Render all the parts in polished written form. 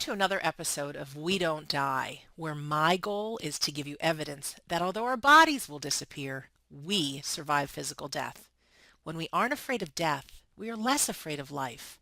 to another episode of We Don't Die, where my goal is to give you evidence that although our bodies will disappear, we survive physical death. When we aren't afraid of death, we are less afraid of life.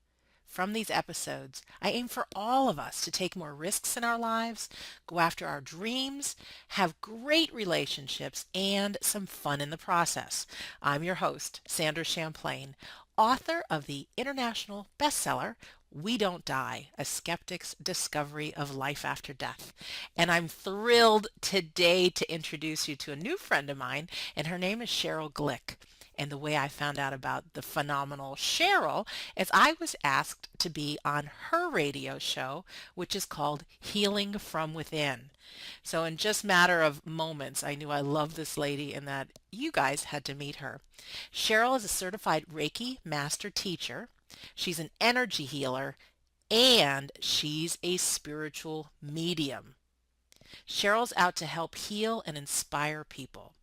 From these episodes, I aim for all of us to take more risks in our lives, go after our dreams, have great relationships, and some fun in the process. I'm your host, Sandra Champlain, author of the international bestseller, We Don't Die, A Skeptic's Discovery of Life After Death. And I'm thrilled today to introduce you to a new friend of mine, and her name is Sheryl Glick. And the way I found out about the phenomenal Cheryl is I was asked to be on her radio show, which is called Healing from Within. So in just matter of moments, I knew I loved this lady and that you guys had to meet her. Cheryl is a certified Reiki master teacher. She's an energy healer and she's a spiritual medium. Cheryl's out to help heal and inspire people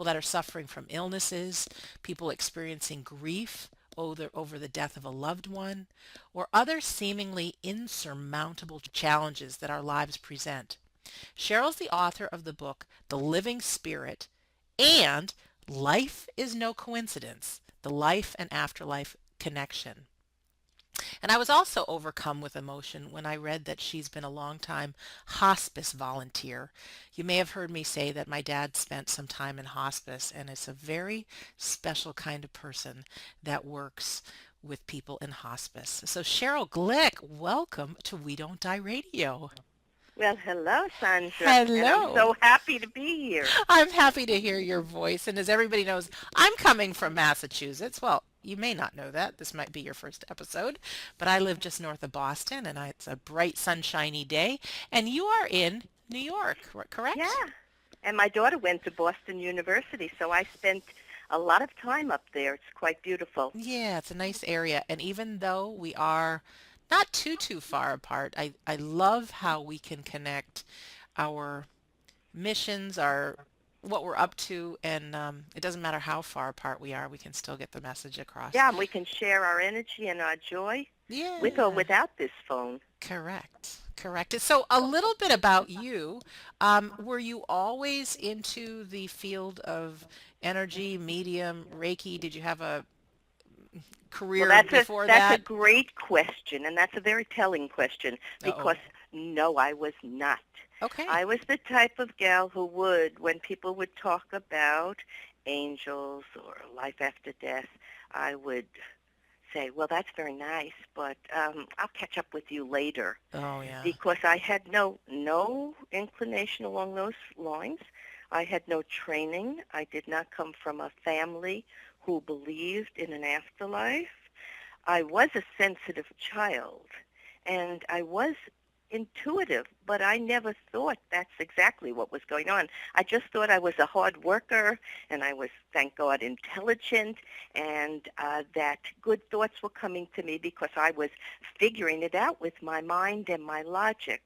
that are suffering from illnesses, people experiencing grief over the death of a loved one, or other seemingly insurmountable challenges that our lives present. Cheryl's the author of the book The Living Spirit and Life is No Coincidence, the Life and Afterlife Connection. And I was also overcome with emotion when I read that she's been a long time hospice volunteer. You may have heard me say that my dad spent some time in hospice, and it's a very special kind of person that works with people in hospice. So Cheryl Glick, welcome to We Don't Die Radio. Well, hello, Sandra, and I'm Hello. so happy to be here. I'm happy to hear your voice. And as everybody knows, I'm coming from Massachusetts. Well, you may not know that. This might be your first episode, but I live just north of Boston, and it's a bright, sunshiny day. And you are in New York, correct? Yeah, and my daughter went to Boston University, so I spent a lot of time up there. It's quite beautiful. Yeah, it's a nice area. And even though we are not too far apart, I love how we can connect our missions, our what we're up to, and it doesn't matter how far apart we are, we can still get the message across. Yeah, and we can share our energy and our joy with or Yeah, without this phone. correct. So a little bit about you. Were you always into the field of energy, medium, Reiki? Did you have a Well, career before that's a that? great question, and that's a very telling question Uh-oh. because no, I was not. Okay. I was the type of gal who would, when people would talk about angels or life after death, I would say, well, that's very nice, but I'll catch up with you later Oh, yeah. because I had no inclination along those lines. I had no training. I did not come from a family who believed in an afterlife. I was a sensitive child, and I was intuitive, but I never thought that's exactly what was going on. I just thought I was a hard worker, and I was, thank God, intelligent, and that good thoughts were coming to me because I was figuring it out with my mind and my logic.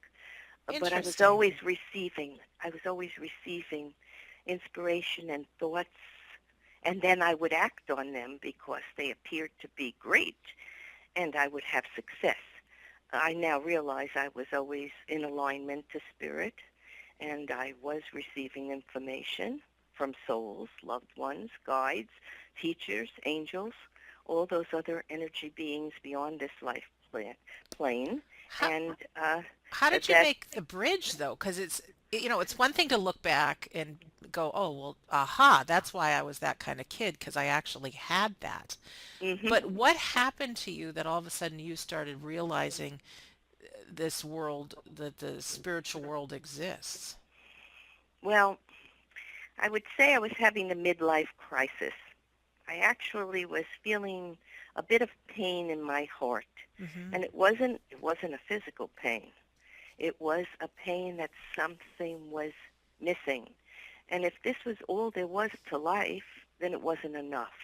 But I was Interesting. always receiving. I was always receiving inspiration and thoughts, and then I would act on them because they appeared to be great, and I would have success. I now realize I was always in alignment to spirit, and I was receiving information from souls, loved ones, guides, teachers, angels, all those other energy beings beyond this life plane. How, And how did you that make the bridge though? Because it's one thing to look back and go, oh, well, aha, that's why I was that kind of kid because I actually had that. hmm But what happened to you that all of a sudden you started realizing this world, that the spiritual world exists? well, I would say I was having a midlife crisis. I actually was feeling a bit of pain in my heart, Hmm. and it wasn't a physical pain. It was a pain that something was missing. And if this was all there was to life, then it wasn't enough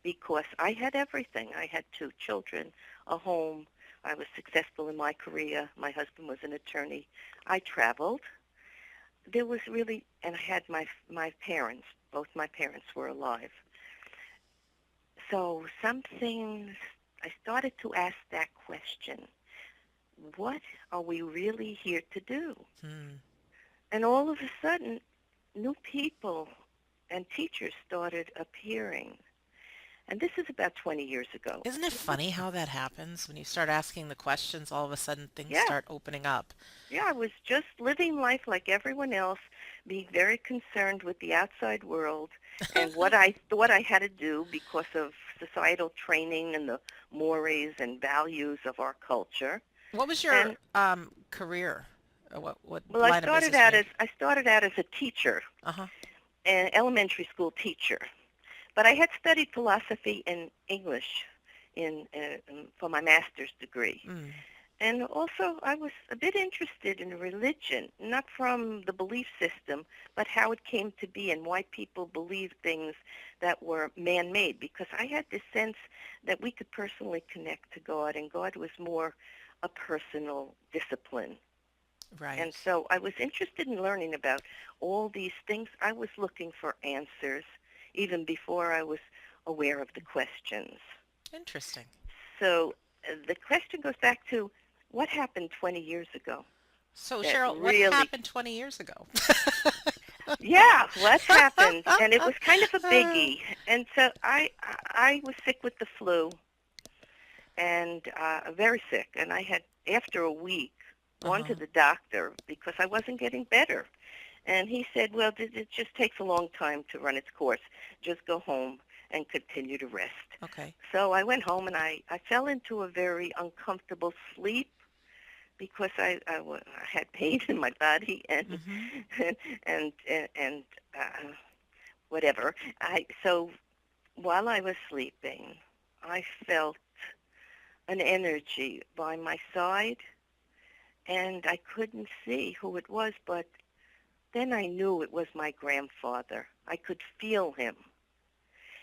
because I had everything. I had two children, a home. I was successful in my career. My husband was an attorney. I traveled. There was really, and I had my parents. Both my parents were alive. So I started to ask that question. what are we really here to do? Hmm. And all of a sudden, new people and teachers started appearing. And this is about 20 years ago. Isn't it funny how that happens? When you start asking the questions, all of a sudden things Yeah, start opening up. yeah, I was just living life like everyone else, being very concerned with the outside world and what I thought I had to do because of societal training and the mores and values of our culture. What was your And career? What well, line of business were you in? I started out as a teacher, Uh-huh. an elementary school teacher. But I had studied philosophy and English for my master's degree. Mm. And also, I was a bit interested in religion, not from the belief system, but how it came to be and why people believed things that were man-made, because I had this sense that we could personally connect to God, and God was more a personal discipline. And Right. so I was interested in learning about all these things. I was looking for answers even before I was aware of the questions. Interesting. So the question goes back to what happened 20 years ago So, that Cheryl, what really, happened 20 years ago? yeah, what happened? And it was kind of a biggie. And so I was sick with the flu and very sick. And I had, after a week, gone to Uh-huh. the doctor because I wasn't getting better. And he said, well, it just takes a long time to run its course. Just go home and continue to rest. Okay. So I went home and I fell into a very uncomfortable sleep because I had pain in my body Mm-hmm. and whatever. So while I was sleeping, I felt an energy by my side, and I couldn't see who it was, but then I knew it was my grandfather. I could feel him.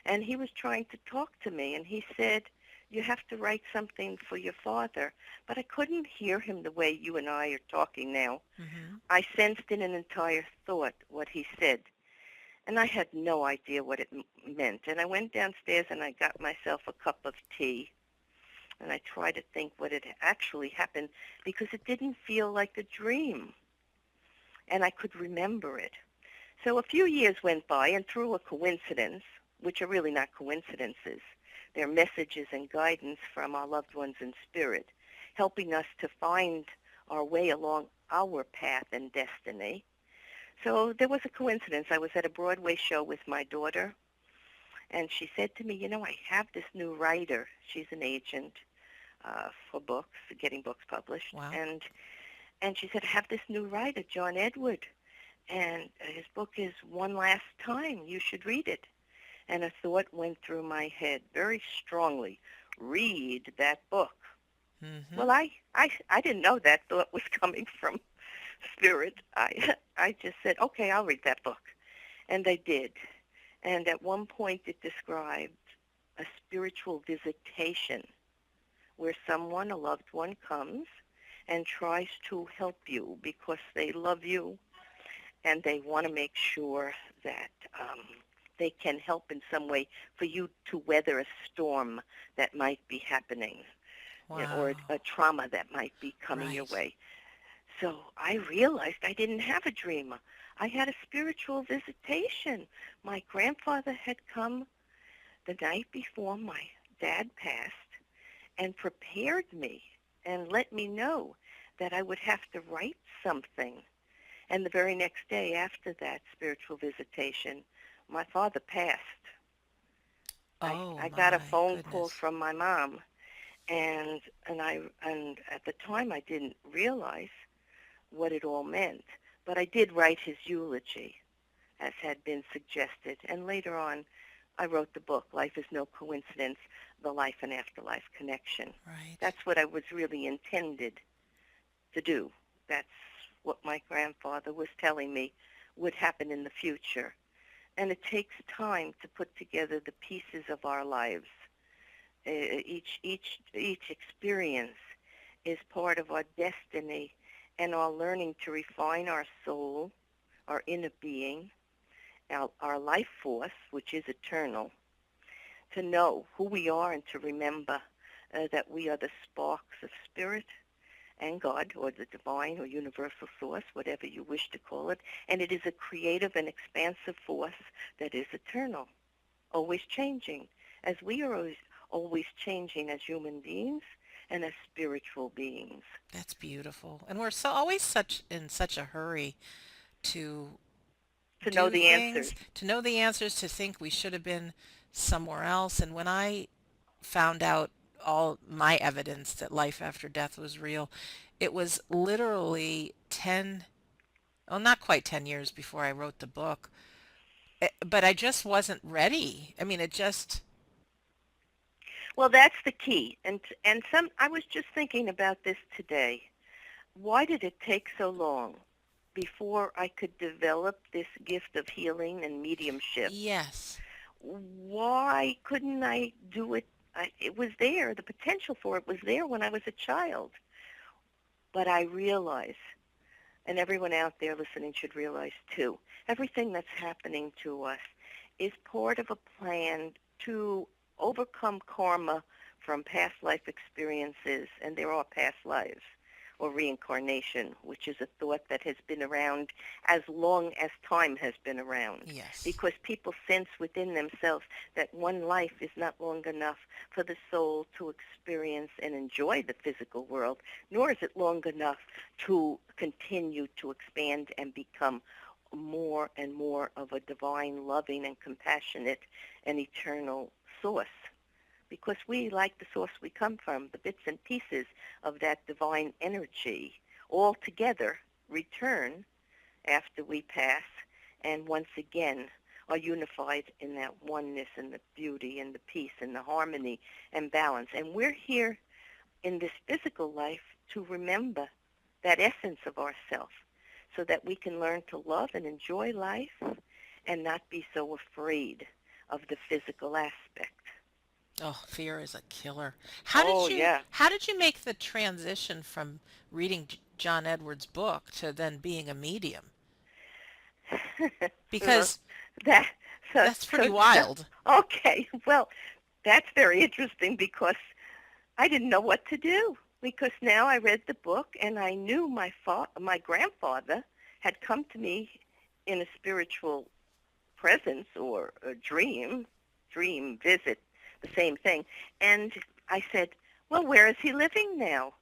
And he was trying to talk to me, and he said, you have to write something for your father. But I couldn't hear him the way you and I are talking now. Mm-hmm. I sensed in an entire thought what he said, and I had no idea what it meant. And I went downstairs and I got myself a cup of tea, and I tried to think what had actually happened because it didn't feel like a dream, and I could remember it. So a few years went by, and through a coincidence, which are really not coincidences, they're messages and guidance from our loved ones in spirit, helping us to find our way along our path and destiny. So there was a coincidence. I was at a Broadway show with my daughter, and she said to me, you know, I have this new writer. She's an agent for books, getting books published. Wow. And she said, I have this new writer, John Edward, and his book is One Last Time. You should read it. And a thought went through my head very strongly. Read that book. Mm-hmm. Well, I didn't know that thought was coming from spirit. I just said, okay, I'll read that book. And I did. And at one point it described a spiritual visitation where someone, a loved one, comes and tries to help you because they love you and they want to make sure that they can help in some way for you to weather a storm that might be happening, you know, or Wow. a trauma that might be coming your Right. way. So I realized I didn't have a dream. I had a spiritual visitation. My grandfather had come the night before my dad passed and prepared me and let me know that I would have to write something. And the very next day after that spiritual visitation, my father passed. Oh I got a my phone call goodness. from my mom, and at the time I didn't realize what it all meant, but I did write his eulogy as had been suggested, and later on I wrote the book Life is No Coincidence: The Life and Afterlife Connection. Right. That's what I was really intended to do. That's what my grandfather was telling me would happen in the future. And it takes time to put together the pieces of our lives. Each experience is part of our destiny and our learning to refine our soul, our inner being, our life force, which is eternal, to know who we are and to remember that we are the sparks of spirit and God, or the divine or universal source, whatever you wish to call it, and it is a creative and expansive force that is eternal, always changing, as we are always changing as human beings and as spiritual beings. That's beautiful. And we're so always such in such a hurry to To know do the answers. things, to know the answers, to think we should have been somewhere else. And when I found out all my evidence that life after death was real, it was literally 10, well, not quite 10 years before I wrote the book. But I just wasn't ready. I mean, it just, Well, that's the key. And I was just thinking about this today. Why did it take so long before I could develop this gift of healing and mediumship? yes. Why couldn't I do it? It was there. The potential for it was there when I was a child. But I realize, and everyone out there listening should realize too, everything that's happening to us is part of a plan to overcome karma from past life experiences, and there are past lives, or reincarnation, which is a thought that has been around as long as time has been around. Yes. Because people sense within themselves that one life is not long enough for the soul to experience and enjoy the physical world, nor is it long enough to continue to expand and become more and more of a divine, loving, and compassionate and eternal source. Because we, like the source we come from, the bits and pieces of that divine energy, all together return after we pass, and once again are unified in that oneness and the beauty and the peace and the harmony and balance. And we're here in this physical life to remember that essence of ourself so that we can learn to love and enjoy life and not be so afraid of the physical aspect. Oh, fear is a killer. Oh, yeah. How did you make the transition from reading John Edwards' book to then being a medium? So Because that so that's pretty so wild. okay. Well, that's very interesting because I didn't know what to do. Because now I read the book and I knew my grandfather had come to me in a spiritual presence or a dream visit, the same thing. And I said, well, where is he living now?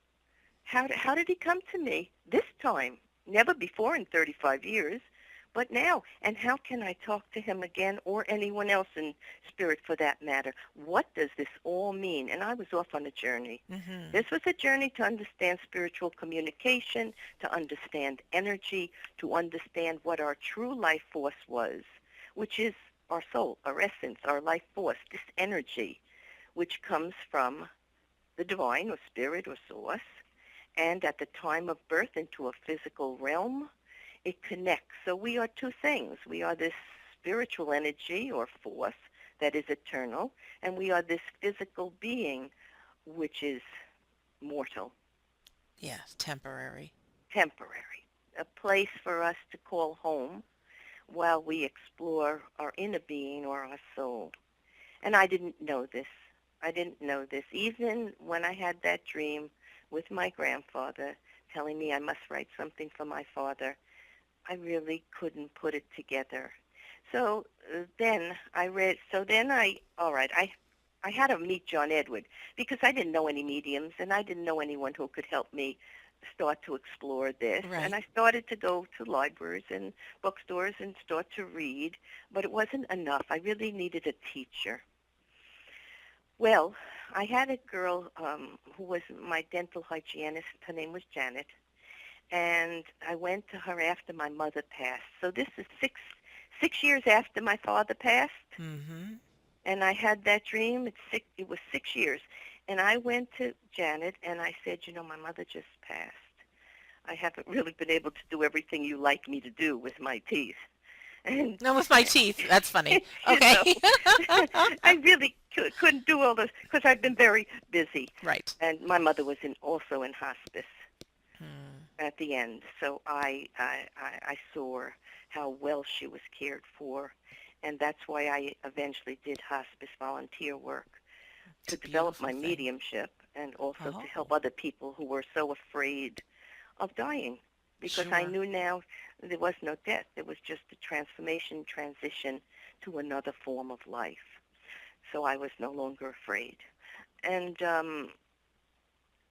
How did he come to me this time? Never before in 35 years, but now. And how can I talk to him again or anyone else in spirit for that matter? What does this all mean? And I was off on a journey. Hmm. This was a journey to understand spiritual communication, to understand energy, to understand what our true life force was, which is our soul, our essence, our life force, this energy, which comes from the divine or spirit or source, and at the time of birth into a physical realm, it connects. So we are two things. We are this spiritual energy or force that is eternal, and we are this physical being which is mortal, Yes, temporary. temporary, a place for us to call home while we explore our inner being or our soul. And I didn't know this. I didn't know this. Even when I had that dream with my grandfather telling me I must write something for my father, I really couldn't put it together. So all right, I had to meet John Edward because I didn't know any mediums and I didn't know anyone who could help me start to explore this. And Right. I started to go to libraries and bookstores and start to read, but it wasn't enough. I really needed a teacher. Well, I had a girl who was my dental hygienist. Her name was Janet, and I went to her after my mother passed. So this is six years after my father passed, Hmm. and I had that dream. It was 6 years, and I went to Janet and I said, my mother just passed. I haven't really been able to do everything you like me to do with my teeth, and No, with my teeth. That's funny. you Okay. know, I really couldn't do all this because I've been very busy. Right. And my mother was also in hospice Hmm. at the end, so I saw how well she was cared for, and that's why I eventually did hospice volunteer work. It's to a develop beautiful my thing. mediumship and also to Oh, help other people who were so afraid of dying, because I sure. knew now there was no death. There was just a transformation, transition to another form of life. So I was no longer afraid. And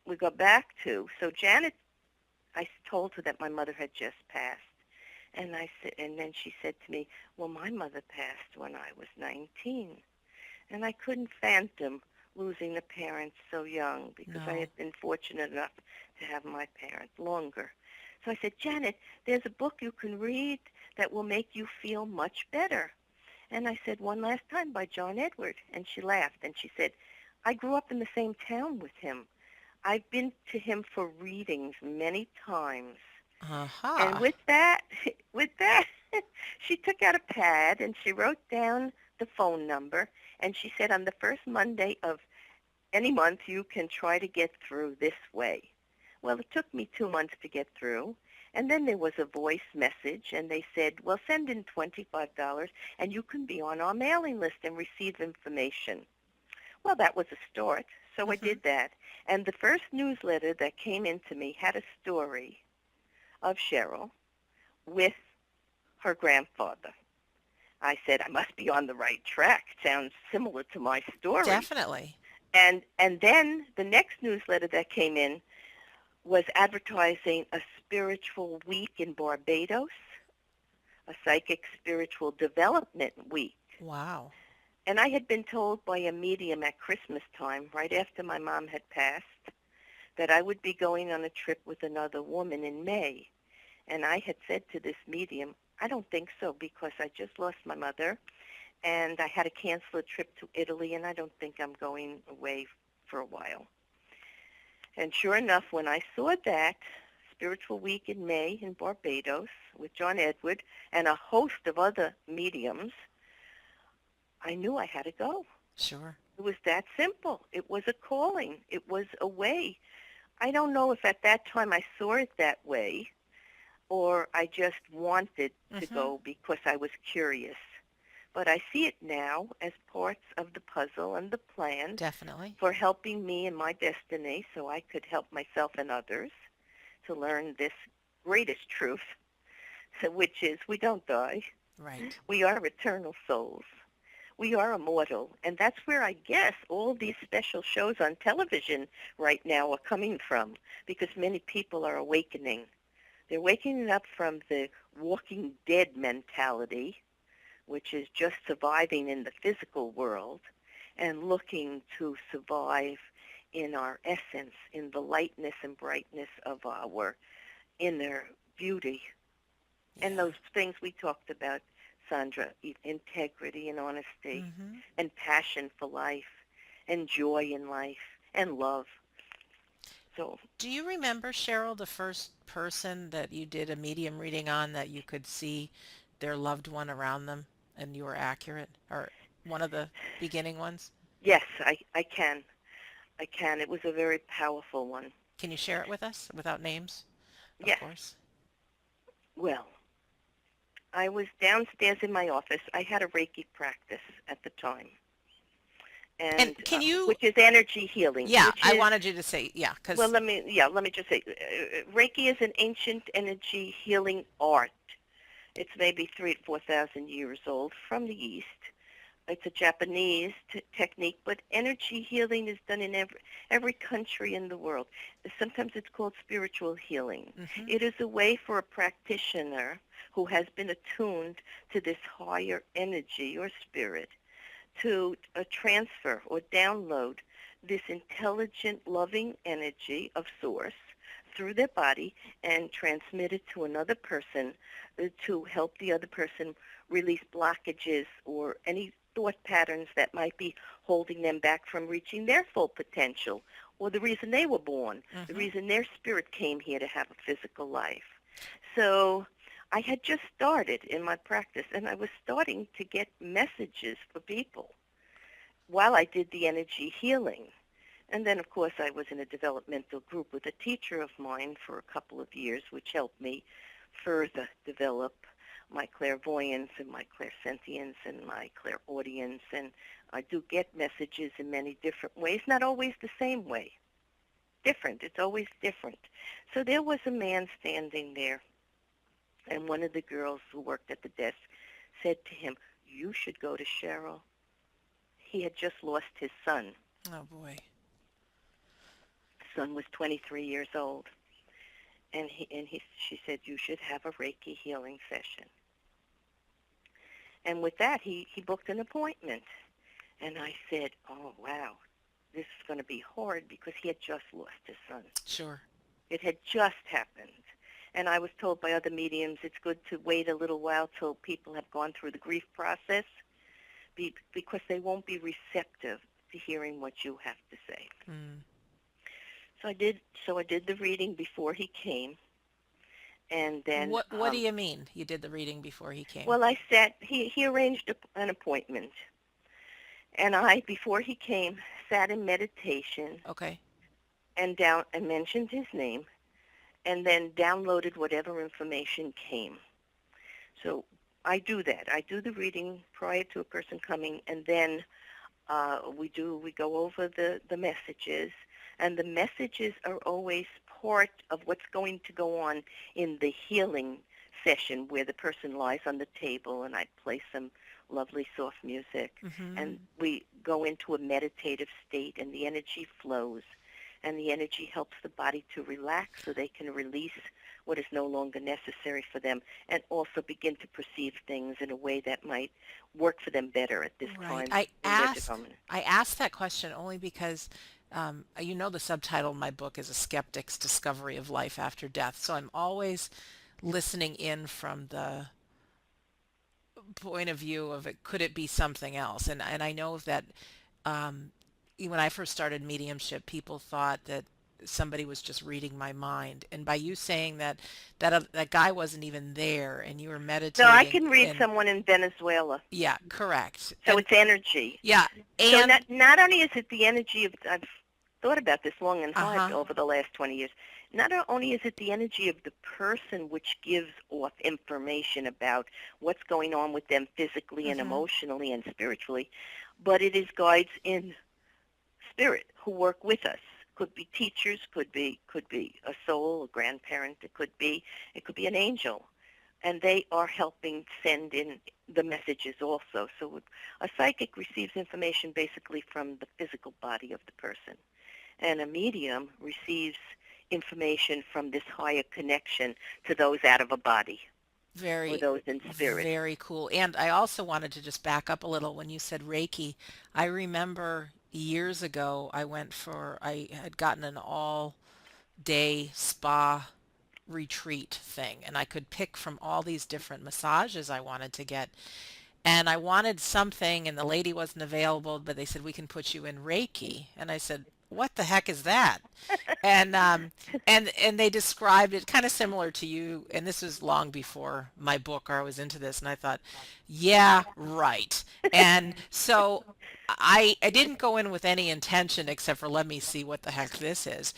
we go back to, so Janet, I told her that my mother had just passed. And I said, and then she said to me, well, my mother passed when I was 19. And I couldn't fathom losing a parent so young because I No. had been fortunate enough to have my parent longer. So I said, Janet, there's a book you can read that will make you feel much better. And I said, One Last Time by John Edward. And she laughed and she said, I grew up in the same town with him. I've been to him for readings many times. And Aha. with that, she took out a pad and she wrote down the phone number, and she said, on the first Monday of any month, you can try to get through this way. Well, it took me 2 months to get through. And then there was a voice message, and they said, well, send in $25, and you can be on our mailing list and receive information. Well, that was a start, so I Hmm. did that. And the first newsletter that came into me had a story of Cheryl with her grandfather. I said, I must be on the right track. Sounds similar to my story. Definitely. And then the next newsletter that came in was advertising a spiritual week in Barbados, a psychic spiritual development week. Wow. And I had been told by a medium at Christmas time, right after my mom had passed, that I would be going on a trip with another woman in May. And I had said to this medium, I don't think so because I just lost my mother and I had to cancel a trip to Italy and I don't think I'm going away for a while. And sure enough, when I saw that Spiritual Week in May in Barbados with John Edward and a host of other mediums, I knew I had to go. Sure. It was that simple. It was a calling. It was a way. I don't know if at that time I saw it that way or I just wanted to Hmm. go because I was curious. But I see it now as parts of the puzzle and the plan Definitely. for helping me in my destiny so I could help myself and others to learn this greatest truth, which is we don't die. Right. We are eternal souls. We are immortal. And that's where I guess all these special shows on television right now are coming from because many people are awakening. They're waking up from the walking dead mentality, which is just surviving in the physical world, and looking to survive in our essence, in the lightness and brightness of our inner beauty. And Yeah. those things we talked about, Sandra, integrity and honesty, Hmm. and passion for life, and joy in life, and love. So, Do you remember, Cheryl, the first person that you did a medium reading on that you could see their loved one around them and you were accurate? Or one of the beginning ones? yes, I can. I can. It was a very powerful one. Can you share it with us without names, of Yes. course? Well, I was downstairs in my office. I had a Reiki practice at the time, And and can you, which is energy healing, yeah, which I is, wanted you to say, yeah, well, because, let me just say, Reiki is an ancient energy healing art. It's maybe 4,000 years old from the East. It's a Japanese technique, but energy healing is done in every country in the world. Sometimes it's called spiritual healing. hmm, It is a way for a practitioner who has been attuned to this higher energy or spirit to transfer or download this intelligent, loving energy of source through their body and transmit it to another person to help the other person release blockages or any thought patterns that might be holding them back from reaching their full potential or the reason they were born, the hmm, reason their spirit came here to have a physical life. So I had just started in my practice, and I was starting to get messages for people while I did the energy healing. And then, of course, I was in a developmental group with a teacher of mine for a couple of years, which helped me further develop my clairvoyance and my clairsentience and my clairaudience and I do get messages in many different ways, not always the same way. Different. It's always different. So there was a man standing there, and one of the girls who worked at the desk said to him, "You should go to Cheryl." He had just lost his son. Oh boy. His son was 23 years old. And she said, "You should have a Reiki healing session." And with that, he booked an appointment. And I said, "Oh, wow, this is going to be hard," because he had just lost his son. Sure. It had just happened. And I was told by other mediums it's good to wait a little while till people have gone through the grief process because they won't be receptive to hearing what you have to say. Mm. So I did the reading before he came. And then What do you mean you did the reading before he came? well, he arranged an appointment. And before he came, sat in meditation Okay. and mentioned his name, and then downloaded whatever information came. So I do that. I do the reading prior to a person coming, and then we go over the messages, and the messages are always part of what's going to go on in the healing session, where the person lies on the table and I play some lovely soft music, Mm-hmm. and we go into a meditative state, and the energy flows, and the energy helps the body to relax so they can release what is no longer necessary for them, and also begin to perceive things in a way that might work for them better at this Right. time in their development. I asked that question only because the subtitle of my book is A Skeptic's Discovery of Life After Death. So I'm always listening in from the point of view of it, could it be something else? And I know that um, when I first started mediumship, people thought that somebody was just reading my mind. And by you saying that guy wasn't even there and you were No, I meditating can read and someone in Venezuela. yeah, correct. So And it's energy. yeah, So and not only is it the energy of, I've thought about this long and hard uh-huh. over the last 20 years, not only is it the energy of the person which gives off information about what's going on with them physically and Mm-hmm. emotionally and spiritually, but it is guides in spirit who work with us. Could be teachers, could be a soul, a grandparent, it could be an angel. And they are helping send in the messages also. So a psychic receives information basically from the physical body of the person. And a medium receives information from this higher connection to those out of a body or Very, those in spirit. very cool. And I also wanted to just back up a little when you said Reiki. I remember years ago I had gotten an all day spa retreat thing, and I could pick from all these different massages I wanted to get. And I wanted something, and the lady wasn't available, but they said, we can put you in Reiki. And I said, what the heck is that? And and they described it kind of similar to you, and this was long before my book, or I was into this, and I thought, yeah, right. And so I didn't go in with any intention except for let me see what the heck this is.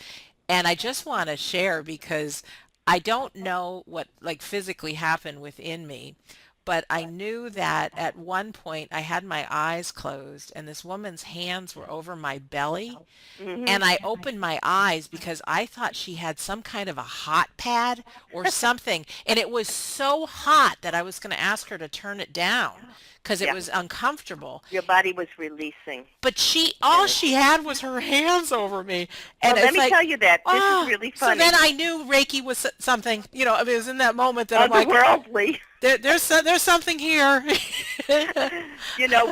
And I just want to share because I don't know what like physically happened within me, but I knew that at one point I had my eyes closed and this woman's hands were over my belly, Hmm. and I opened my eyes because I thought she had some kind of a hot pad or something. And it was so hot that I was going to ask her to turn it down because it Yeah. was uncomfortable. Your body was releasing But all she energy. had was her hands over me. And Well, let it's me like, tell you that. This is oh, really so then funny. I knew Reiki was something, I mean, it was in that moment that I'm like, Otherworldly. there's something here.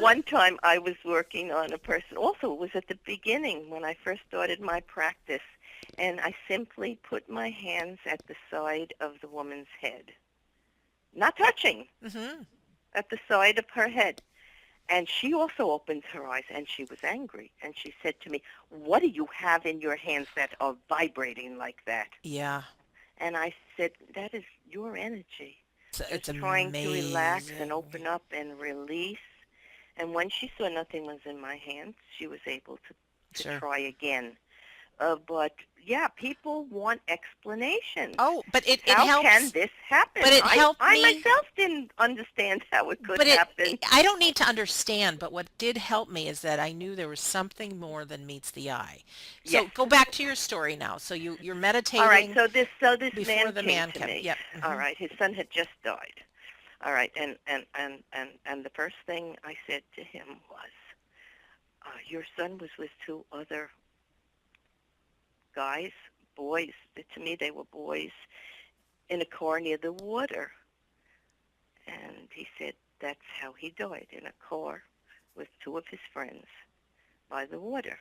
One time I was working on a person. Also, it was at the beginning when I first started my practice. And I simply put my hands at the side of the woman's head. Not touching, Hmm. at the side of her head. And she also opened her eyes, and she was angry. And she said to me, "What do you have in your hands that are vibrating like that?" Yeah, And I said, "That is your energy, it's just trying to relax and amazing. open up and release." And when she saw nothing was in my hands, she was able to Sure. try again. But yeah, people want explanations. Oh, but it How can helps. this But happen? it I helped I me. myself didn't understand how it could But happen. I don't need to understand, but what did help me is that I knew there was something more than meets the eye. Yes. So go back to your story now. So you're All right. meditating So this before man the came man to came. me. Yep. All right. His son had just died. All right. And the first thing I said to him was, "Your son was with two other guys, boys. To me, they were boys in a car near the water." And he said, "That's how he died, in a car with two of his friends by the water."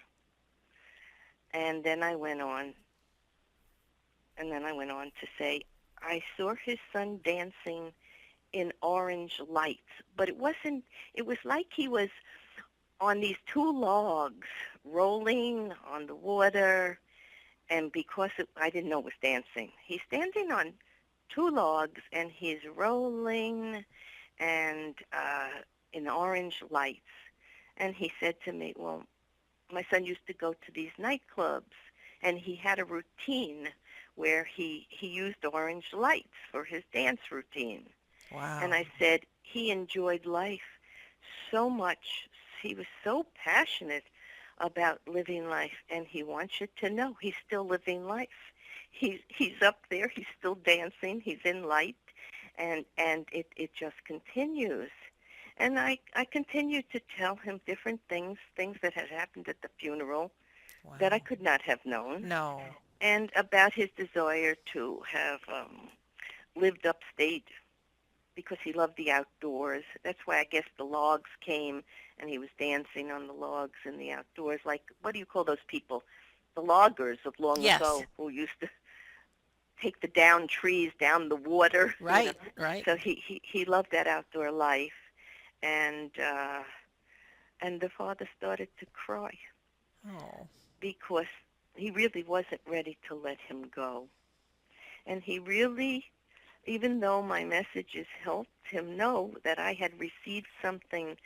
And then I went on, to say, "I saw his son dancing in orange lights, but it was like he was on these two logs rolling on the water, and because I didn't know it was dancing, he's standing on two logs and he's rolling and in orange lights." And he said to me, "Well, my son used to go to these nightclubs, and he had a routine where he used orange lights for his dance routine." And Wow. I said, "He enjoyed life so much. He was so passionate about living life, and he wants you to know he's still living life. He's up there. He's still dancing. He's in light, and it just continues." And I continued to tell him different things that had happened at the funeral that I Wow. could not have known, No. and about his desire to have lived upstate because he loved the outdoors. That's why I guess the logs came and he was dancing on the logs in the outdoors. Like, what do you call those people? The loggers of long Yes. ago who used to take the down trees down the water, you know. Right. Right. So he loved that outdoor life, and the father started to cry Oh. because he really wasn't ready to let him go. And he really, even though my messages helped him know that I had received something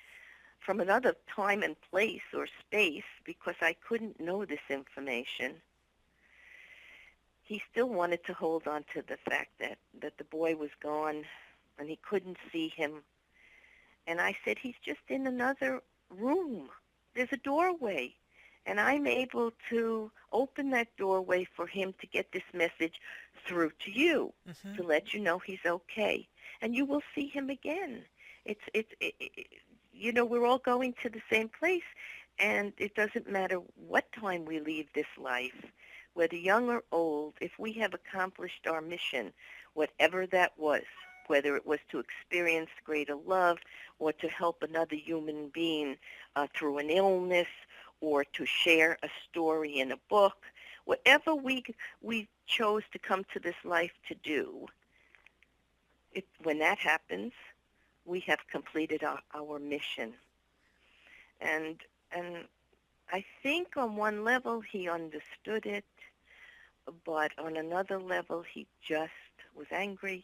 from another time and place or space because I couldn't know this information, he still wanted to hold on to the fact that the boy was gone and he couldn't see him. And I said, "He's just in another room. There's a doorway. And I'm able to open that doorway for him to get this message through to you, Hmm. to let you know he's okay. And you will see him again. We're all going to the same place. And it doesn't matter what time we leave this life, whether young or old, if we have accomplished our mission, whatever that was, whether it was to experience greater love or to help another human being through an illness or to share a story in a book, whatever we chose to come to this life to do, when that happens, we have completed our mission. And and I think on one level he understood it, but on another level he just was angry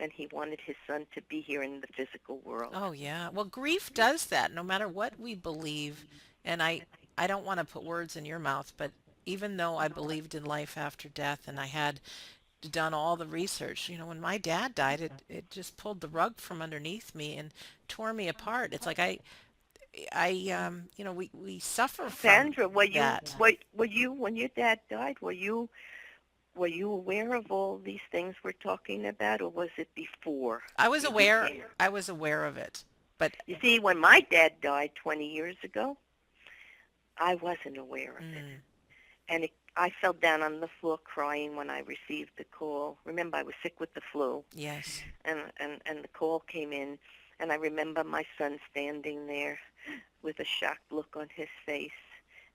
and he wanted his son to be here in the physical world. Oh yeah. Well, grief does that no matter what we believe. And I don't want to put words in your mouth, but even though I believed in life after death and I had done all the research, when my dad died, it just pulled the rug from underneath me and tore me apart. It's like we suffer from Sandra, that. were you when your dad died? Were you aware of all these things we're talking about, or was it before I was you aware became? I was aware of it. But You see, when my dad died 20 years ago, I wasn't aware of it, mm, and I fell down on the floor crying when I received the call. Remember, I was sick with the flu, yes. and the call came in, and I remember my son standing there with a shocked look on his face.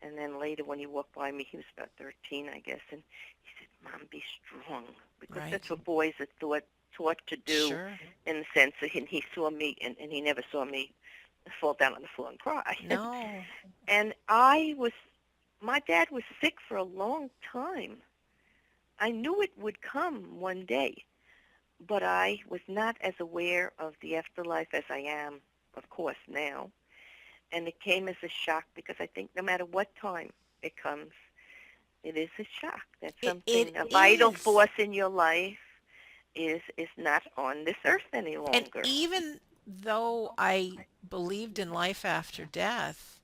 And then later when he walked by me, he was about 13, I guess, and he said, "Mom, be strong," because that's Right. what boys are taught to do Sure. in the sense that he saw me, and he never saw me fall down on the floor and cry. No. And my dad was sick for a long time. I knew it would come one day, but I was not as aware of the afterlife as I am, of course, now. And it came as a shock because I think no matter what time it comes, It is a shock that It something, a vital is. force in your life is not on this earth any And longer. even though I believed in life after death,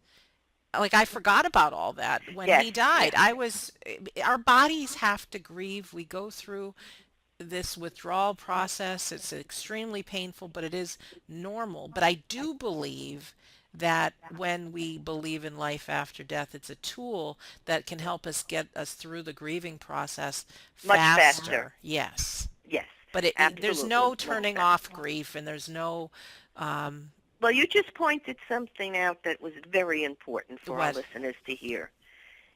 like I forgot about all that when Yes, he died. yes. Our bodies have to grieve. We go through this withdrawal process. It's extremely painful, but it is normal. But I do believe that when we believe in life after death, it's a tool that can help us get us through the grieving process Much faster. faster. Yes. Yes, But there's absolutely, no much turning faster. off grief, and there's no, um, Well, you just pointed something out that was very important for our what? listeners to hear.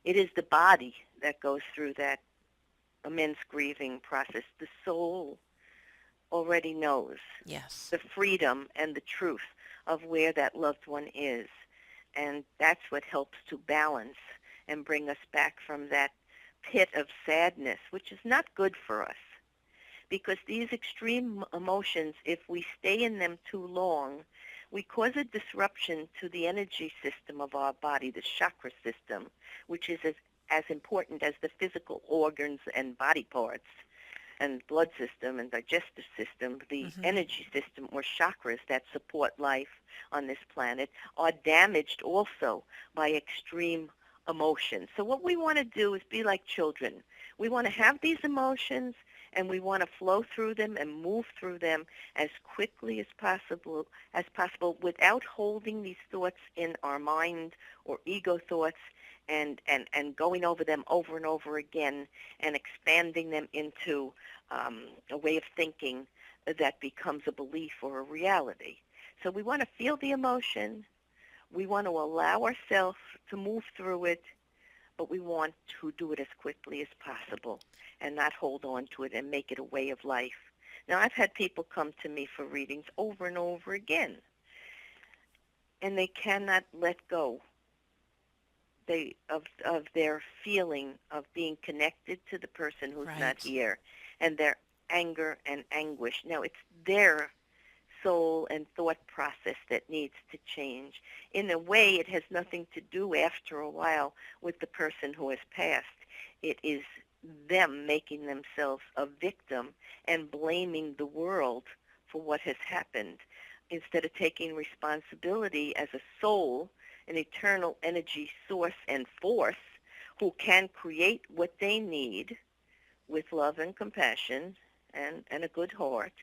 It is the body that goes through that immense grieving process. The soul already knows Yes. the freedom and the truth of where that loved one is. And that's what helps to balance and bring us back from that pit of sadness, which is not good for us. Because these extreme emotions, if we stay in them too long, we cause a disruption to the energy system of our body, the chakra system, which is as important as the physical organs and body parts and blood system and digestive system. The Hmm. energy system or chakras that support life on this planet are damaged also by extreme emotions. So what we want to do is be like children. We want to have these emotions and we want to flow through them and move through them as quickly as possible without holding these thoughts in our mind or ego thoughts and going over them over and over again and expanding them into a way of thinking that becomes a belief or a reality. So we want to feel the emotion. We want to allow ourselves to move through it, but we want to do it as quickly as possible and not hold on to it and make it a way of life. Now, I've had people come to me for readings over and over again, and they cannot let go of their feeling of being connected to the person who's not Right. here and their anger and anguish. Now, it's their soul and thought process that needs to change. In a way, it has nothing to do after a while with the person who has passed. It is them making themselves a victim and blaming the world for what has happened instead of taking responsibility as a soul, an eternal energy source and force who can create what they need with love and compassion and a good heart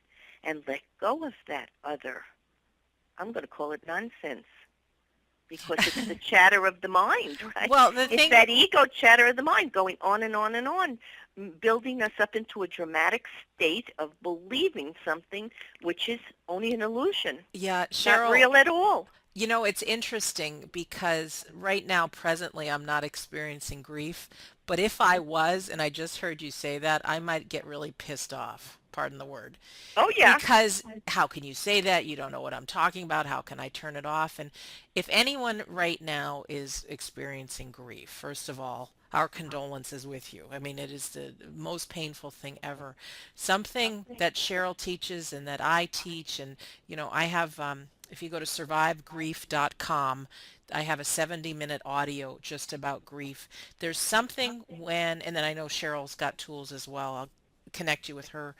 and let go of that other, I'm going to call it nonsense because it's the chatter of the mind, right? Well, the It's thing, that ego chatter of the mind going on and on and on, building us up into a dramatic state of believing something which is only an illusion, yeah, not Cheryl, real at all. it's interesting because right now, presently, I'm not experiencing grief. But if I was, and I just heard you say that, I might get really pissed off. Pardon the word. Oh, yeah. Because how can you say that? You don't know what I'm talking about. How can I turn it off? And if anyone right now is experiencing grief, first of all, our condolences with you. I mean, it is the most painful thing ever. Something that Cheryl teaches and that I teach, and I have, if you go to survivegrief.com, I have a 70-minute audio just about grief. There's something when, and then I know Cheryl's got tools as well. I'll connect you with her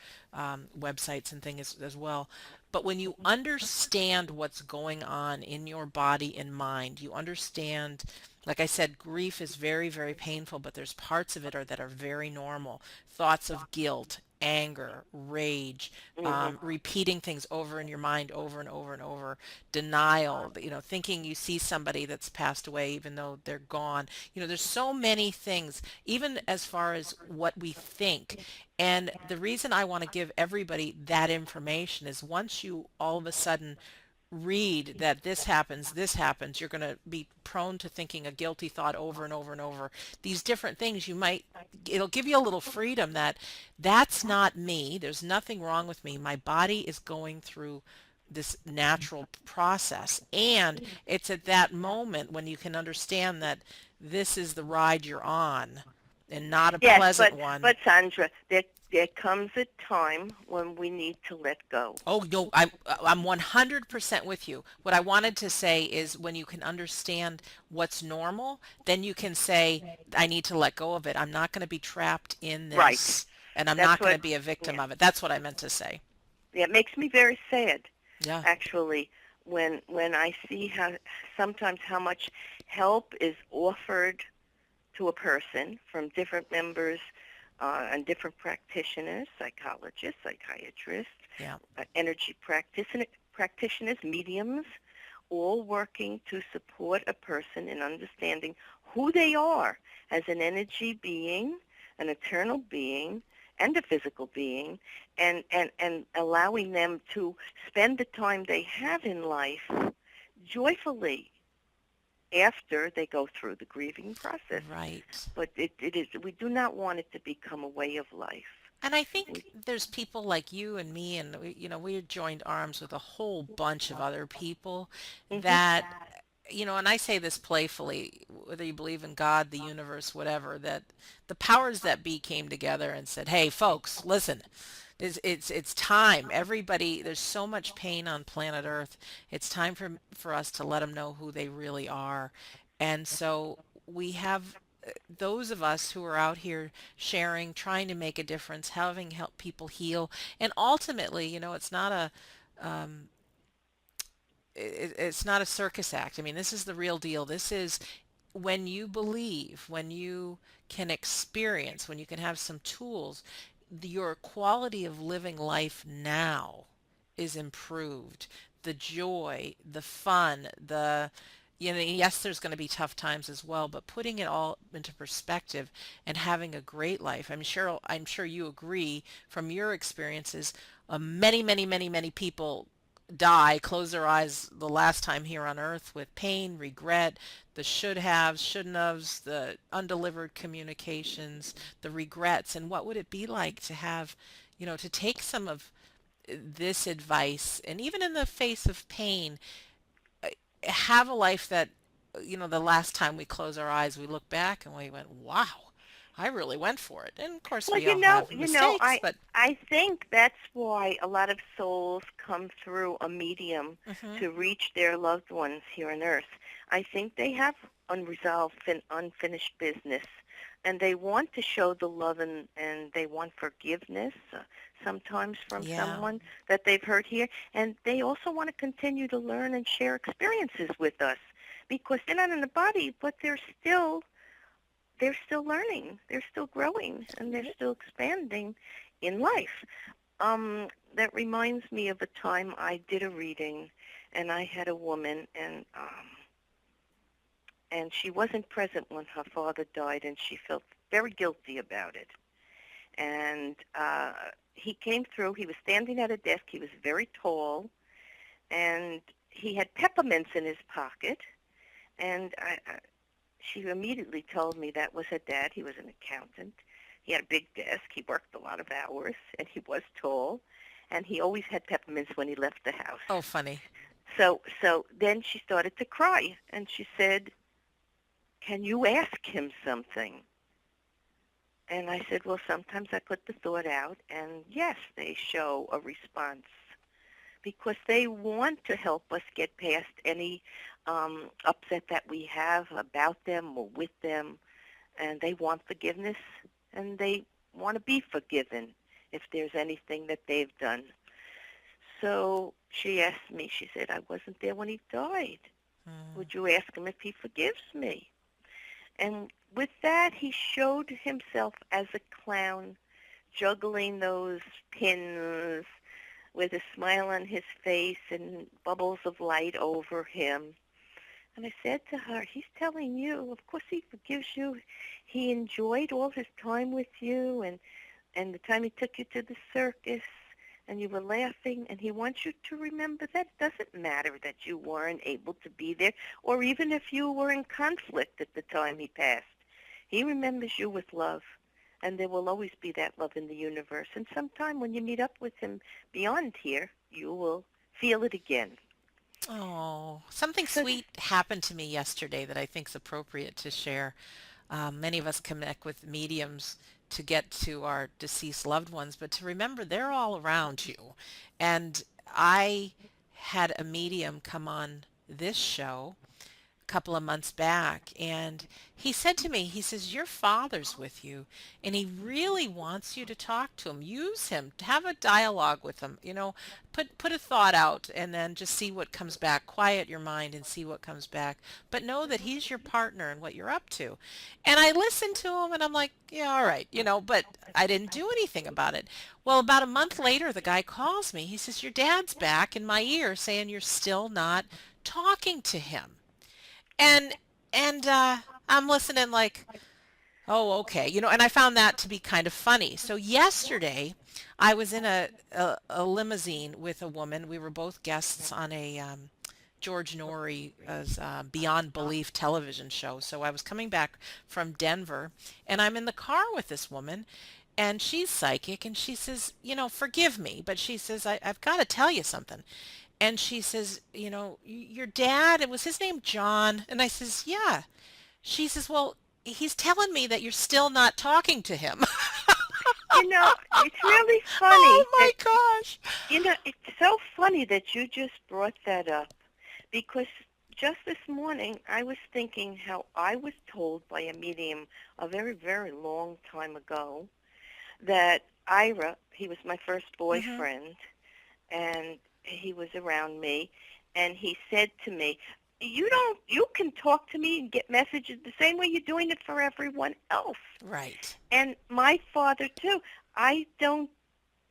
websites and things as well. But when you understand what's going on in your body and mind, you understand, like I said, grief is very, very painful, but there's parts of it that are very normal. Thoughts of guilt, anger, rage, Hmm. repeating things over in your mind over and over and over, denial, thinking you see somebody that's passed away even though they're gone. There's so many things, even as far as what we think. And the reason I want to give everybody that information is once you all of a sudden read that this happens, you're going to be prone to thinking a guilty thought over and over and over. These different things it'll give you a little freedom that that's not me. There's nothing wrong with me. My body is going through this natural process. And it's at that moment when you can understand that this is the ride you're on and not a Yes, pleasant but one. but Sandra, there comes a time when we need to let go. Oh no, I'm 100% with you. What I wanted to say is when you can understand what's normal, then you can say I need to let go of it. I'm not going to be trapped in Right. this and I'm That's not going what, to be a victim yeah. of it. That's what I meant to say. Yeah, it makes me very sad, Yeah. actually, when I see how sometimes how much help is offered to a person from different members and different practitioners, psychologists, psychiatrists, Yeah. energy practitioners, mediums, all working to support a person in understanding who they are as an energy being, an eternal being, and a physical being, and allowing them to spend the time they have in life joyfully after they go through the grieving process. Right. But it is, we do not want it to become a way of life. And I think We, there's people like you and me, and we joined arms with a whole bunch of other people hmm that, and I say this playfully, whether you believe in God, the universe, whatever, that the powers that be came together and said, "Hey, folks, listen, it's time. Everybody, there's so much pain on planet Earth. It's time for us to let them know who they really are." And so we have those of us who are out here sharing, trying to make a difference, having help people heal, and ultimately, it's not it's not a circus act. I mean, this is the real deal. This is when you believe, when you can experience, when you can have some tools, your quality of living life now is improved. The joy, the fun, yes, there's going to be tough times as well, but putting it all into perspective and having a great life. I mean, Cheryl, I'm sure you agree from your experiences. Many, many, many, many people die, close their eyes the last time here on earth with pain, regret, the should haves, shouldn't haves, the undelivered communications, the regrets. And what would it be like to have, to take some of this advice and even in the face of pain, have a life that, the last time we close our eyes, we look back and we went, wow, I really went for it. And of course, Well, we all have you know, mistakes, but I think that's why a lot of souls come through a medium mhm, to reach their loved ones here on Earth. I think they have unresolved, unfinished business, and they want to show the love and they want forgiveness sometimes from yeah, someone that they've hurt here, and they also want to continue to learn and share experiences with us because they're not in the body, but they're still learning, they're still growing, and they're still expanding in life. That reminds me of a time I did a reading, and I had a woman, and she wasn't present when her father died, and she felt very guilty about it. And he came through. He was standing at a desk. He was very tall, and he had peppermints in his pocket. And she immediately told me that was her dad. He was an accountant. He had a big desk. He worked a lot of hours, and he was tall. And he always had peppermints when he left the house. oh, funny. So then she started to cry, and she said, "Can you ask him something?" And I said, well, sometimes I put the thought out, and yes, they show a response because they want to help us get past any upset that we have about them or with them, and they want forgiveness, and they want to be forgiven if there's anything that they've done. So she asked me, she said, I wasn't there when he died. Mm, Would you ask him if he forgives me? And with that, he showed himself as a clown, juggling those pins with a smile on his face and bubbles of light over him. And I said to her, he's telling you, of course he forgives you. He enjoyed all his time with you and the time he took you to the circus and you were laughing, and he wants you to remember that it doesn't matter that you weren't able to be there, or even if you were in conflict at the time he passed. He remembers you with love, and there will always be that love in the universe. And sometime when you meet up with him beyond here, you will feel it again. oh, something So, sweet happened to me yesterday that I think is appropriate to share. Many of us connect with mediums to get to our deceased loved ones, but to remember they're all around you. And I had a medium come on this show couple of months back, and he said to me, he says, your father's with you and he really wants you to talk to him. Use him, have a dialogue with him, put a thought out and then just see what comes back. Quiet your mind and see what comes back. But know that he's your partner and what you're up to. And I listened to him and I'm like, yeah, all right, but I didn't do anything about it. Well, about a month later, the guy calls me. He says, your dad's back in my ear saying you're still not talking to him. And and I'm listening like, oh, okay. And I found that to be kind of funny. So yesterday, I was in a limousine with a woman. We were both guests on a George Norrie's Beyond Belief television show. So I was coming back from Denver, and I'm in the car with this woman, and she's psychic, and she says, forgive me, but she says, I've got to tell you something. And she says, your dad, it was his name John. And I says, yeah. She says, well, he's telling me that you're still not talking to him. It's really Oh funny my that, gosh. it's so funny that you just brought that up because just this morning I was thinking how I was told by a medium a very, very long time ago that Ira, he was my first Hmm. boyfriend, and he was around me, and he said to me, you can talk to me and get messages the same way you're doing it for everyone else. Right. And my father too. I don't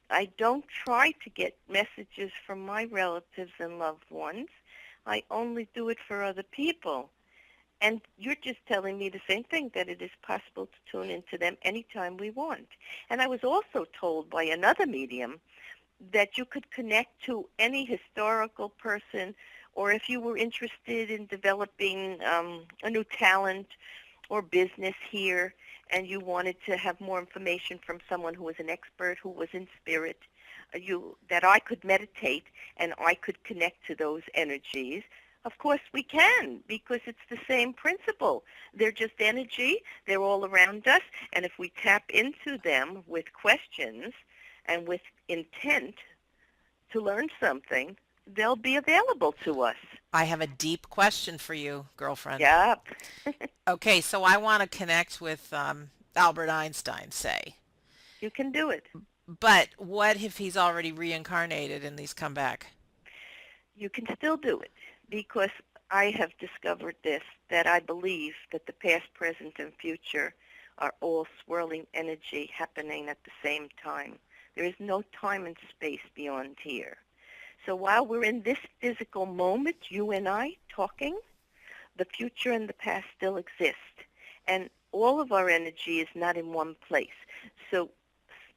I don't try to get messages from my relatives and loved ones. I only do it for other people. And you're just telling me the same thing, that it is possible to tune into them anytime we want. And I was also told by another medium that you could connect to any historical person, or if you were interested in developing a new talent or business here and you wanted to have more information from someone who was an expert, who was in spirit, that I could meditate and I could connect to those energies. Of course we can, because it's the same principle. They're just energy. They're all around us. And if we tap into them with questions and with intent to learn something, they'll be available to us. I have a deep question for you, girlfriend. Yep. Okay, so I want to connect with Albert Einstein, say. You can do it. But what if he's already reincarnated and he's come back? You can still do it, because I have discovered this, that I believe that the past, present, and future are all swirling energy happening at the same time. There is no time and space beyond here. So while we're in this physical moment, you and I talking, the future and the past still exist. And all of our energy is not in one place. So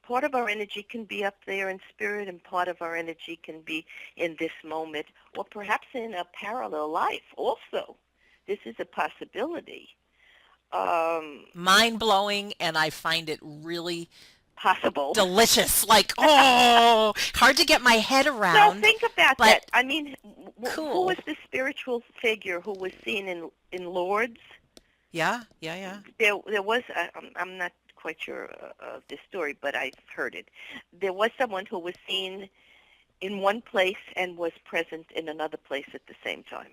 part of our energy can be up there in spirit, and part of our energy can be in this moment, or perhaps in a parallel life also. This is a possibility. Um, Mind blowing, and I find it really Possible. delicious. Like, oh, hard to get my head So around, think about but that. I mean, who cool. was the spiritual figure who was seen in Lourdes? Yeah, yeah, yeah. There was, I'm not quite sure of this story, but I've heard it. There was someone who was seen in one place and was present in another place at the same time.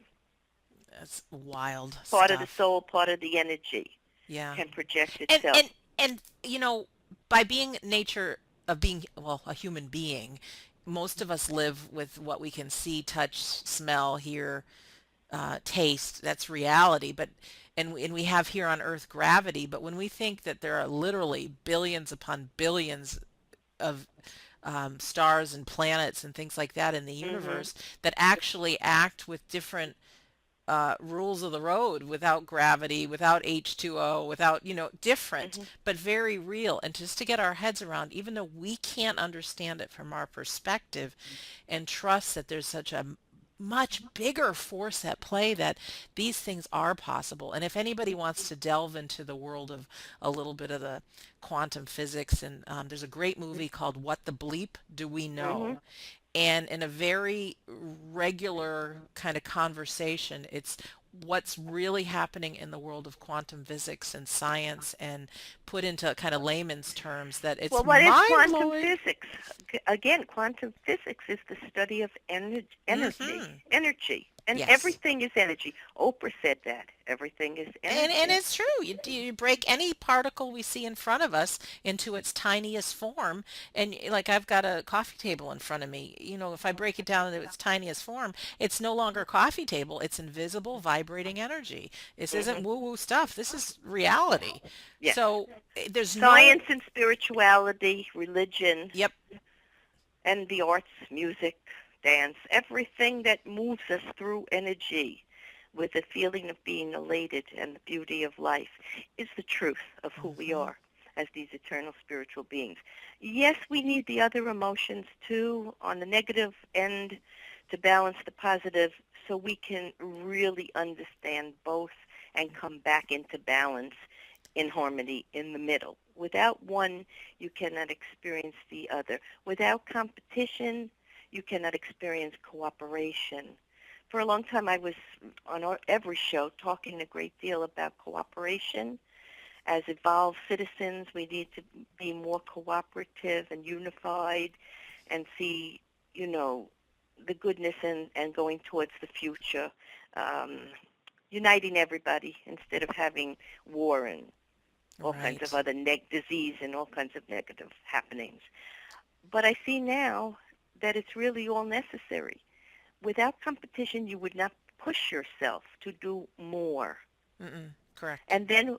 That's wild Part of the stuff. soul, part of the energy Yeah. can project And itself. and and by being nature of being, well, a human being, most of us live with what we can see, touch, smell, hear, taste. That's reality. But and we have here on Earth gravity. But when we think that there are literally billions upon billions of stars and planets and things like that in the Mhm. universe that actually act with different rules of the road, without gravity, without H2O, without, different, Mhm. but very real. And just to get our heads around, even though we can't understand it from our perspective, and trust that there's such a much bigger force at play, that these things are possible. And if anybody wants to delve into the world of a little bit of the quantum physics, and there's a great movie called What the Bleep Do We Mhm. Know? And in a very regular kind of conversation, it's what's really happening in the world of quantum physics and science and put into kind of layman's terms that it's Well, what is quantum mind-blowing. physics? Again, quantum physics is the study of Mm-hmm. energy, and Yes. everything is energy. Oprah said that everything is And energy. it's true. You break any particle we see in front of us into its tiniest form. And like I've got a coffee table in front of me. If I break it down into its tiniest form, it's no longer a coffee table. It's invisible vibrating energy. This isn't Hmm. woo-woo stuff. This is reality. Yes, So there's no, science and spirituality, religion, yep, and the arts, music, dance, everything that moves us through energy with the feeling of being elated and the beauty of life is the truth of who we hmm, are as these eternal spiritual beings. Yes, we need the other emotions too on the negative end to balance the positive so we can really understand both and come back into balance in harmony in the middle. Without one, you cannot experience the other. Without competition, you cannot experience cooperation. For a long time, I was on every show talking a great deal about cooperation. As evolved citizens, we need to be more cooperative and unified and see, you know, the goodness and going towards the future, um, uniting everybody instead of having war and all kinds of right. other disease and all kinds of negative happenings. But I see now that it's really all necessary. Without competition, you would not push yourself to do more. Mm-mm, correct. And then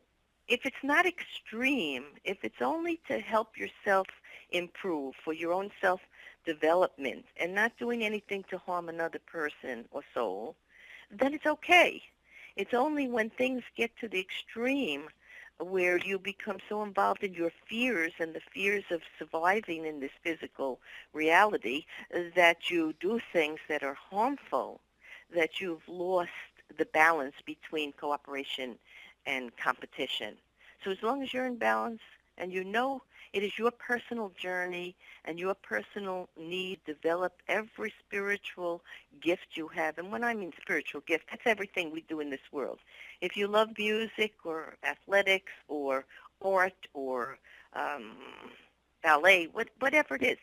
if it's not extreme, if it's only to help yourself improve for your own self-development and not doing anything to harm another person or soul, then it's okay. It's only when things get to the extreme where you become so involved in your fears and the fears of surviving in this physical reality that you do things that are harmful, that you've lost the balance between cooperation and competition. So as long as you're in balance and you know it is your personal journey and your personal need, develop every spiritual gift you have. And when I mean spiritual gift, that's everything we do in this world. If you love music or athletics or art or um, ballet, whatever it is,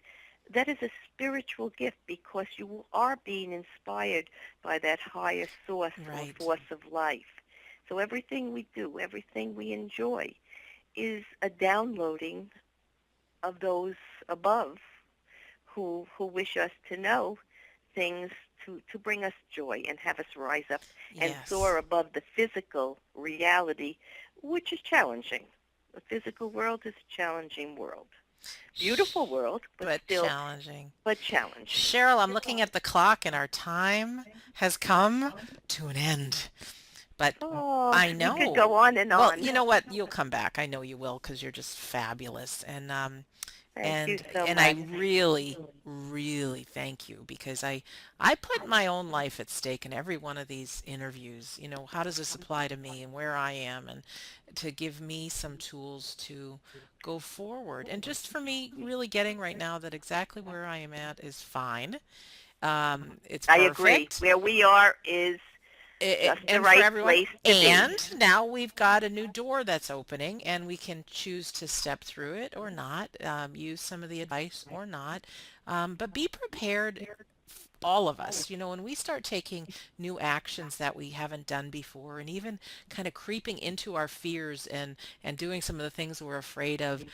that is a spiritual gift because you are being inspired by that higher source or Right. force of life. So everything we do, everything we enjoy is a downloading of those above who wish us to know things to bring us joy and have us rise up and Yes. soar above the physical reality, which is challenging. The physical world is a challenging world. Beautiful Sh- world, but but still, challenging. but challenging. Cheryl, I'm looking at the clock and our time has come to an end. But Oh, I we could know. go on and Well, on. you know what? You'll come back. I know you will because you're just fabulous. Thank you And so and I much. really, really thank you because I put my own life at stake in every one of these interviews. How does this apply to me and where I am, and to give me some tools to go forward. And just for me, really getting right now that exactly where I am at is fine. It's I agree. perfect. Where we are is just the And for right everyone. place to be. And now we've got a new door that's opening, and we can choose to step through it or not, use some of the advice or not. But be prepared, all of us. When we start taking new actions that we haven't done before, and even kind of creeping into our fears and doing some of the things we're afraid of,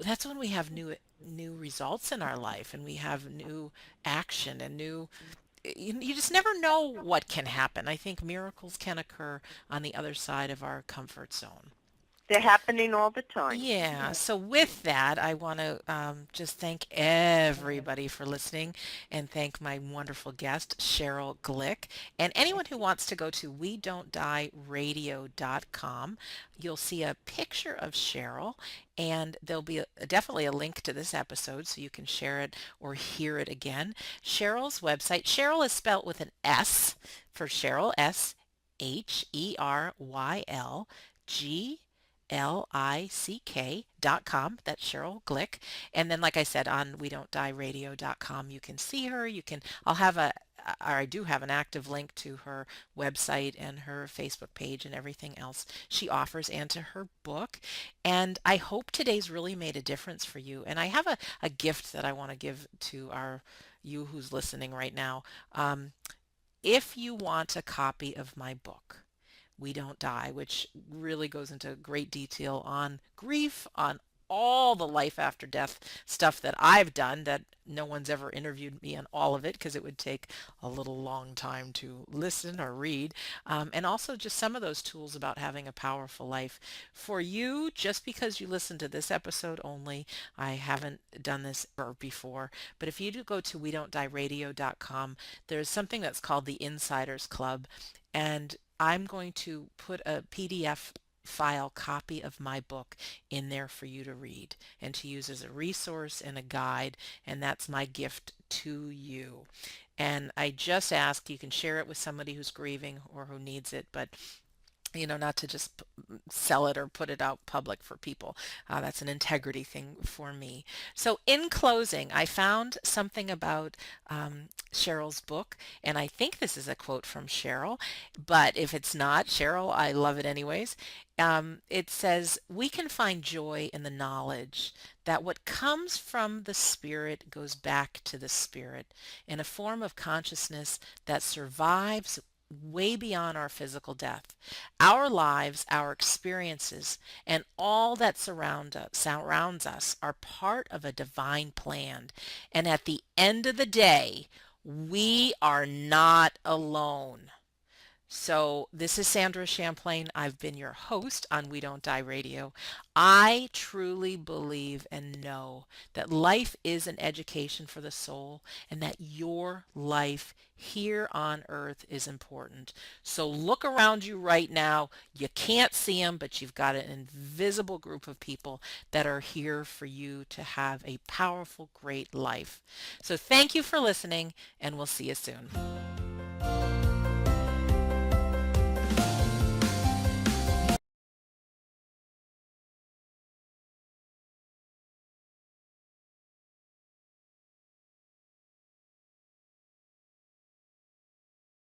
that's when we have new results in our life, and we have new action and new, you just never know what can happen. I think miracles can occur on the other side of our comfort zone. They're happening all the time. Yeah, so with that, I want to just thank everybody for listening and thank my wonderful guest, Sheryl Glick. And anyone who wants to go to we don't die radio.com, you'll see a picture of Sheryl, and there'll be definitely a link to this episode so you can share it or hear it again. Sheryl's website, Sheryl is spelled with an S for Sheryl, SHERYLGLICK.com. That's Sheryl Glick. And then, like I said, on we don't die radio.com, you can see her. I'll have or I do have an active link to her website and her Facebook page and everything else she offers, and to her book. And I hope today's really made a difference for you. And I have a gift that I want to give to our you who's listening right now. Um, if you want a copy of my book, We Don't Die, which really goes into great detail on grief, on all the life after death stuff that I've done, that no one's ever interviewed me on all of it because it would take a little long time to listen or read. And also just some of those tools about having a powerful life. For you, just because you listen to this episode only, I haven't done this before, but if you do go to WeDon'tDieRadio.com, there's something that's called the Insiders Club, and I'm going to put a PDF file copy of my book in there for you to read and to use as a resource and a guide, and that's my gift to you. And I just ask, you can share it with somebody who's grieving or who needs it, but not to just sell it or put it out public for people. That's an integrity thing for me. So in closing, I found something about Cheryl's book, and I think this is a quote from Cheryl, but if it's not, Cheryl, I love it anyways. It says, "We can find joy in the knowledge that what comes from the spirit goes back to the spirit in a form of consciousness that survives way beyond our physical death. Our lives, our experiences, and all that surrounds us are part of a divine plan. And at the end of the day, we are not alone." So this is Sandra Champlain. I've been your host on We Don't Die Radio. I truly believe and know that life is an education for the soul, and that your life here on earth is important. So look around you right now. You can't see them, but you've got an invisible group of people that are here for you to have a powerful, great life. So thank you for listening, and we'll see you soon.